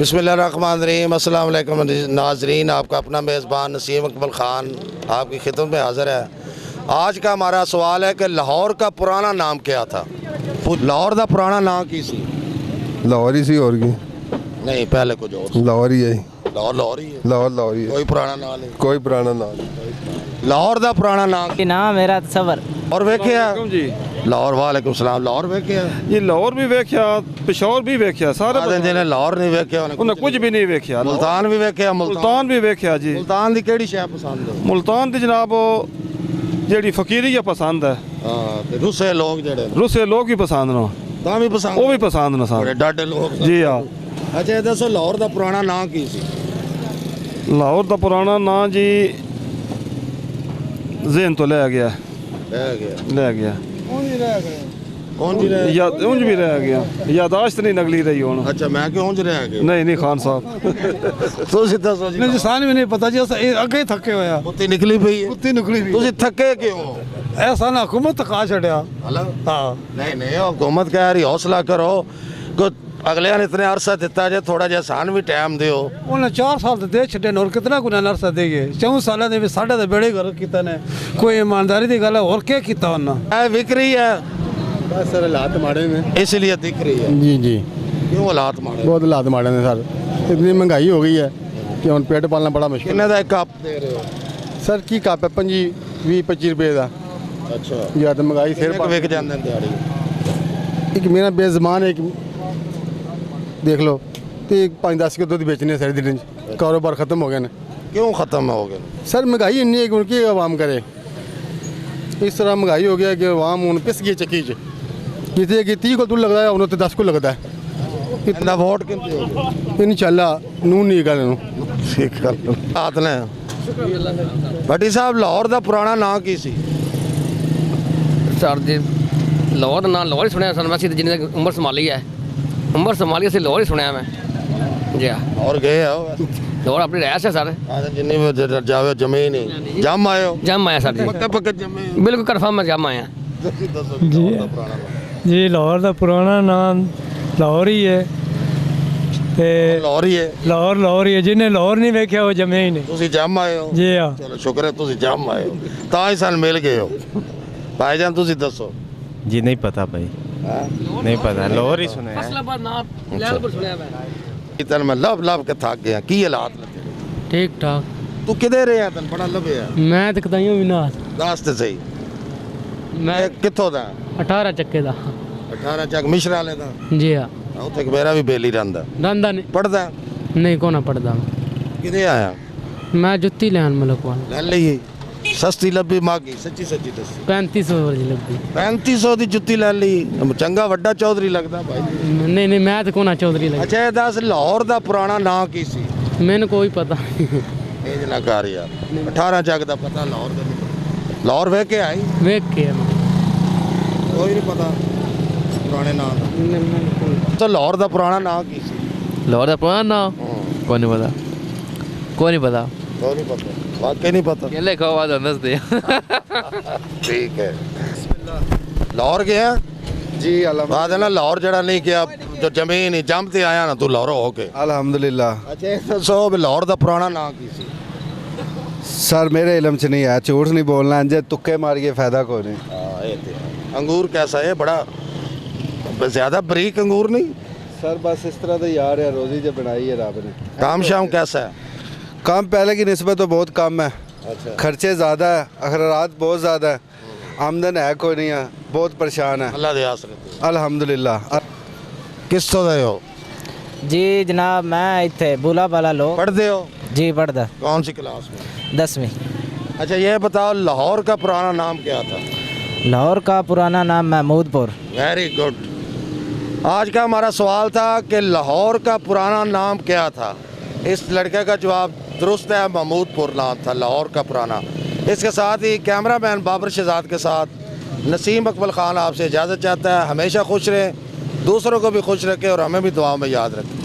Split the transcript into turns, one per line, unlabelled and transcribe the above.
बिस्मिल्लाहिर्रहमानिर्रहीम। अस्सलाम वालेकुम नाज़रीन, आपका अपना मेज़बान नसीम इकबाल ख़ान आपकी खिदमत में हाज़िर है। आज का हमारा सवाल है कि लाहौर का पुराना नाम क्या था। लाहौर का पुराना नाम की सी?
लाहौर ही सी और की
नहीं, पहले कुछ और।
लाहौर ही है।
लाहौर ही है।
लाहौर ही है।
कोई पुराना नाम नहीं?
कोई पुराना नाम नहीं।
लाहौर का पुराना नाम
नाम मेरा तसवर
और वेख्या
जी
लाहौर। वालेकुम सलाम। लाहौर वेख्या
ये लाहौर भी वेख्या, पेशौर भी वेख्या, सारे
जिन्हें लाहौर नहीं वेख्या
उन्हें कुछ भी नहीं वेख्या।
मुल्तान भी वेख्या।
मुल्तान भी वेख्या जी।
मुल्तान की केड़ी शय पसंद है?
मुल्तान दी जनाब जेड़ी फकीरी पसंद है।
रुसे लोग जेड़े
रुसे लोग भी पसंद ना,
तां भी पसंद,
वो भी पसंद ना
बड़े
सारे
डाडे लोग।
जी हाँ।
अच्छा, ये दसो लाहौर का पुराना नाम की सी?
लाहौर का पुराना नाम जी ज़हन तो ले गया,
रह गया।
ले गया
कौन जी रह?
या उंज भी रह गया, यादाश्त नहीं नगली रही होना।
अच्छा, मैं क्यों ज रह गया?
नहीं नहीं खान साहब
ਤੁਸੀਂ ਦੱਸੋ ਜੀ।
नहीं सानू भी नहीं पता जी, अस अगे ही थके हुए हैं।
ਕੁੱਤੀ ਨਿਕਲੀ ਪਈ ਹੈ।
कुत्ती निकली भी
ਤੁਸੀਂ ਥੱਕੇ ਕਿਉਂ?
ऐसा ना हुकूमत थका छड़िया।
ਹਲਾ
हाँ
नहीं नहीं, हुकूमत कह रही हौसला करो को अगले ने इतने अरसा दिता जे, थोड़ा जिहा सान भी टाइम दियो।
उन्हें 4 साल तो दे छड़े और कितना गुना नरसा देगे। 4 साल दे साढ़े तो बेड़े घर किता ने, कोई ईमानदारी की गल है और क्या किता उन्हें।
ऐ बिक रही है
बस सर हालात माड़े ने।
इसलिए दिख रही है।
जी जी
क्यों हालात मारे?
बहुत हालात माड़े ने सर। इतनी महंगाई हो गई है कि हम पेट पालना बड़ा मुश्किल
किन्ने दा एक कप दे रहे हो?
सर की कप है 25 रुपए का।
अच्छा,
या तो महंगाई सिर
किन्ने विक जांदे ने दिहाड़ी?
एक मेरा बेजमान एक देख लो तो 5-10 किलो दूध बेचने सारे दिन कारोबार खत्म हो गए ने।
क्यों खत्म हो गए?
सर महंगाई इन्नी है कि उनकी आवाम करे। इस तरह महंगाई हो गया कि आवाम हूँ पिस गई चक्की च। किसी की 30 को दूध लगता है, उन्हें तो 10 को लगता है।
इतना वोट किंदे हो?
नहीं चला नून नहीं गल
ठीक है। हाथ ने भट्टी साहब, लाहौर का पुराना नाम की सी?
सर जी लाहौर का नाम लाहौर ही सुनिया सर। मैं जिन्हें उम्र संभाली है, उम्र संभाली से लाहौर ही सुनिया मैं जी हाँ।
और गए हो?
लाहौर अपनी रहायश है सर।
जिन्नी भी जावे जमीन ही जम आए हो?
जम आया सर जी,
पक्के पक्के जमे?
बिल्कुल कन्फर्म मैं जम आया।
जी लाहौर का पुराना नाम लाहौर ही है ते
लाहौर ही है।
लाहौर ही है। जिन्हें लाहौर नहीं वेख्या वो जमे ही नहीं।
ਤੁਸੀਂ ਜੰਮ ਆਏ ਹੋ?
जी हाँ।
ਚਲੋ ਸ਼ੁਕਰ ਹੈ ਤੁਸੀਂ ਜੰਮ ਆਏ ਹੋ, ਤਾਂ ਹੀ ਸਾਨੂੰ ਮਿਲ ਗਏ ਹੋ। ਭਾਈਜਾਨ ਤੁਸੀਂ ਦੱਸੋ।
जी नहीं पता भाई, नहीं पता। लाहौर ही सुना है।
फैसलाबाद नाम लैलपुर सुनिया मैं।
इतन मैं लब लब के थक गया। की हालात लगे?
ठीक ठाक।
तू किधर ਰਿਹਾ? ਤੈਨੂੰ ਬੜਾ ਲੱਭਿਆ।
मैं तो कदाइयों भी ना
ਦੱਸ ਤੇ ਸਹੀ,
मैं
ਇਹ ਕਿੱਥੋਂ ਦਾ?
18 चक्के दा।
18 ਚੱਕ ਮਿਸ਼ਰਾ ਵਾਲੇ ਦਾ।
जी हाँ।
ਉੱਥੇ ਮੇਰਾ ਵੀ ਬੇਲੀ ਰਹਿੰਦਾ।
रंदा नहीं
ਪੜਦਾ
नहीं को ना पढ़दा।
ਕਿਦੇ ਆਇਆ?
मैं जुत्ती लैन मुल्क वाल
ਲੈ ਲਈ ਸਸਤੀ ਲੱਭੀ ਮਾਗੀ। ਸੱਚੀ ਸੱਚੀ ਦੱਸ।
3500 वर्जी लगती।
3500 ਦੀ ਜੁੱਤੀ ਲੈ ਲਈ। ਚੰਗਾ ਵੱਡਾ ਚੌਧਰੀ ਲੱਗਦਾ ਭਾਈ।
नहीं नहीं मैं तो को ना चौधरी लगी।
ਅੱਛਾ, ਇਹ ਦੱਸ ਲਾਹੌਰ ਦਾ ਪੁਰਾਣਾ ਨਾਂ ਕੀ ਸੀ?
मैंने कोई पता नहीं।
ਇੰਜ ਨਾ ਕਰ ਯਾਰ। 18 ਚੱਕ ਦਾ ਪਤਾ, ਲਾਹੌਰ ਦਾ ਨਹੀਂ। ਲਾਹੌਰ ਵੇਖ ਕੇ ਆਈ?
वेख के
ਕੋਈ ਨਹੀਂ ਪਤਾ ਪੁਰਾਣੇ ਨਾਂ ਦਾ। ਤਾਂ ਲਾਹੌਰ ਦਾ ਪੁਰਾਣਾ ਨਾਂ ਕੀ ਸੀ?
लाहौर का पुराना नाम कोई नहीं पता, कोई नहीं पता।
ਕੋਈ ਨਹੀਂ ਪਤਾ, ਵਾਕਈ नहीं पता।
लिखा हुआ तो दस दे।
ठीक है। लाहौर गया
जी
बात है ना। लाहौर जड़ा नहीं किया जो जमीन ही जमते आया ना, तू लाहौर हो के।
अल्हम्दुलिल्लाह।
अच्छा, सो लाहौर का पुराना नाम की सी?
सर मेरे इलम च नहीं है, झूठ नहीं बोलना। इंजे तुक्के मारिए फायदा कोई नहीं।
हाँ, ये तो है। अंगूर कैसा है? बड़ा ज्यादा बरीक अंगूर नहीं?
सर बस इस तरह तो यार है, रोजी जो बनाई है रब ने।
काम शाम कैसा है?
काम पहले की निस्बत तो बहुत कम है।
अच्छा,
खर्चे ज़्यादा है, अखरात बहुत ज़्यादा है, आमदन है कोई नहीं है, बहुत परेशान है।
अल्लाह दे आसरे।
अल्हम्दुलिल्लाह।
किस तो दे हो?
जी जनाब मैं इतने बुला वाला लोग।
पढ़ते हो?
जी पढ़दा।
कौन सी क्लास में?
10वीं।
अच्छा, ये बताओ लाहौर का पुराना नाम क्या था?
लाहौर का पुराना नाम महमूदपुर।
Very good. आज का हमारा सवाल था कि लाहौर का पुराना नाम क्या था। इस लड़के का जवाब दुरुस्त है, महमूदपुर नाम था लाहौर का पुराना। इसके साथ ही कैमरामैन बाबर शहजाद के साथ नसीम इकबाल ख़ान आपसे इजाज़त चाहता है। हमेशा खुश रहें, दूसरों को भी खुश रखें और हमें भी दुआ में याद रखें।